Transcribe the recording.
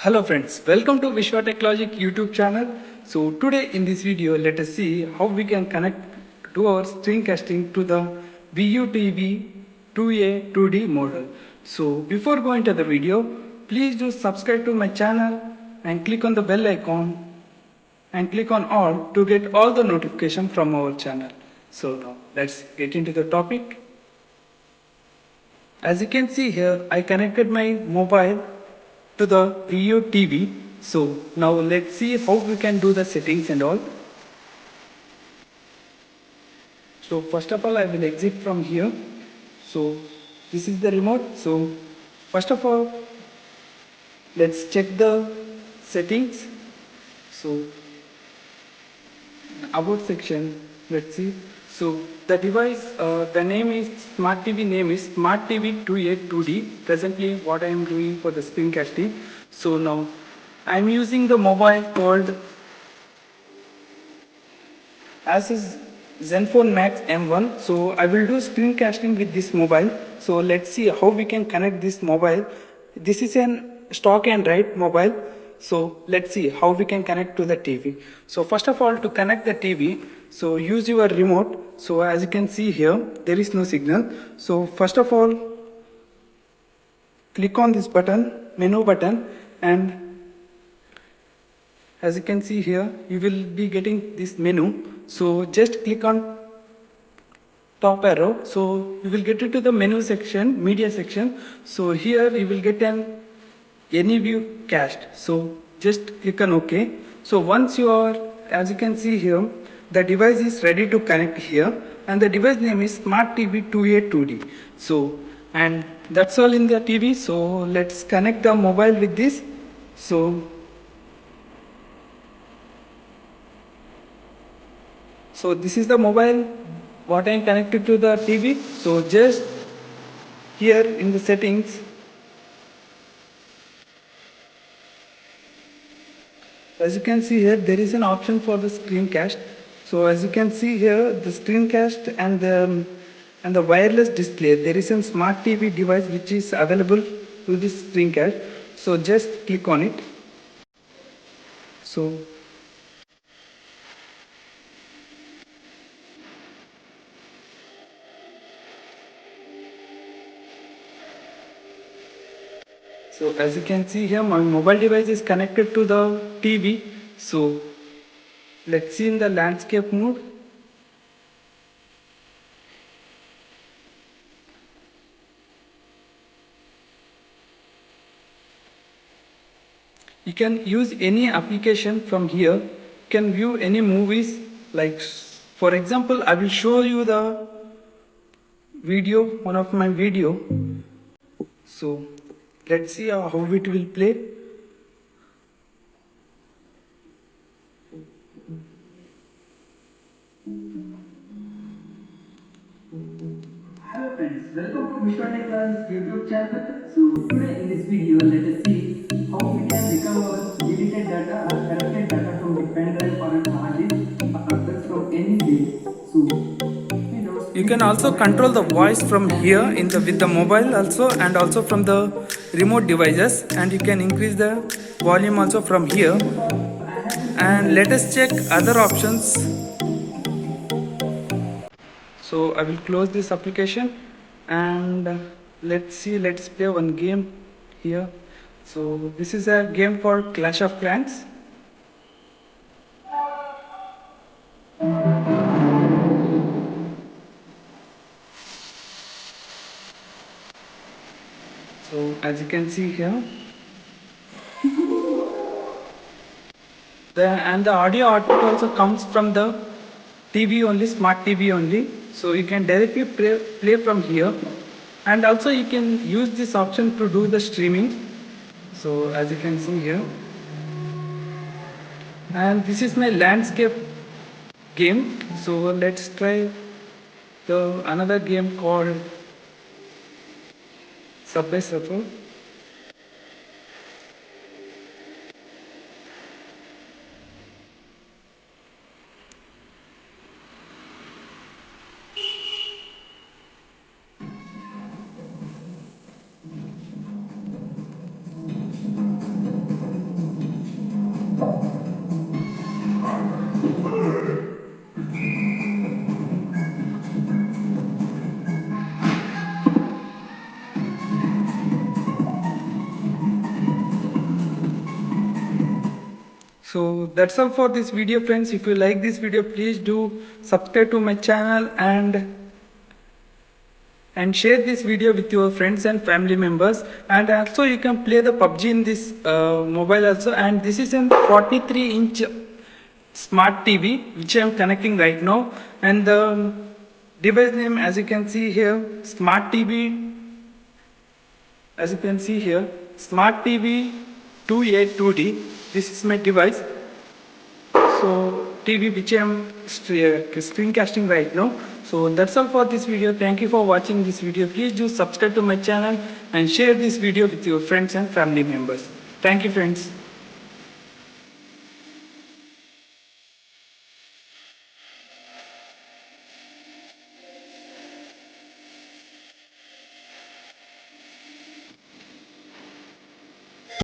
Hello friends, welcome to Vishwa Tech Logic YouTube channel. So today in this video, let us see how we can connect to our screencasting to the VUTV 2A 2D model. So before going to the video, please do subscribe to my channel and click on the bell icon and click on all to get all the notification from our channel. So now let's get into the topic. As you can see here, I connected my mobile to the View TV. So now let's see how we can do the settings and all. So first of all, I will exit from here. So this is the remote. So first of all, let's check the settings. So about section, let's see. So the device, the name is Smart TV name is Smart TV 2A 2D. Presently what I am doing for the screencasting. So now I am using the mobile called Asus Zenfone Max M1. So I will do screencasting with this mobile. So let's see how we can connect this mobile. This is an stock Android mobile. So let's see how we can connect to the TV. So first of all, to connect the TV, so use your remote. So as you can see here, there is no signal. So first of all, click on this button, menu button, and as you can see here, you will be getting this menu. So just click on top arrow. So you will get into the menu section, media section. So here you will get an AnyView cast. So just click on OK. So once you are, as you can see here, the device is ready to connect here, and the device name is Smart TV 2A 2D. So and that's all in the TV. So let's connect the mobile with this. So this is the mobile what I am connected to the TV. So just here in the settings, as you can see here, there is an option for the screencast. So as you can see here, the screencast and the wireless display, there is a smart TV device which is available to this screencast. So just click on it. So so as you can see here, my mobile device is connected to the TV. So let's see in the landscape mode. You can use any application from here. You can view any movies, like for example, I will show you the video, one of my video. So let's see how it will play. Hello friends, welcome to Vishwa Tech Logic YouTube channel. So today in this video, let us see how we can recover deleted data or corrupted data from the pen drive or a hard disk, that's from any place. So you can also control the voice from here in the with the mobile also, and also from the remote devices, and you can increase the volume also from here. And let us check other options. So I will close this application, and let's play one game here. So this is a game for Clash of Clans. So as you can see here, the audio output also comes from the TV only, smart TV only. So you can directly play from here, and also you can use this option to do the streaming. So as you can see here, and this is my landscape game. So let's try the another game called Subway Surfer. So that's all for this video, friends. If you like this video, please do subscribe to my channel and share this video with your friends and family members. And also you can play the PUBG in this mobile also. And this is a 43-inch smart TV which I am connecting right now. And the device name, as you can see here, smart TV, as you can see here, smart TV 2A2D. This is my device. So TV which I am screencasting right now. So that's all for this video. Thank you for watching this video. Please do subscribe to my channel and share this video with your friends and family members. Thank you, friends.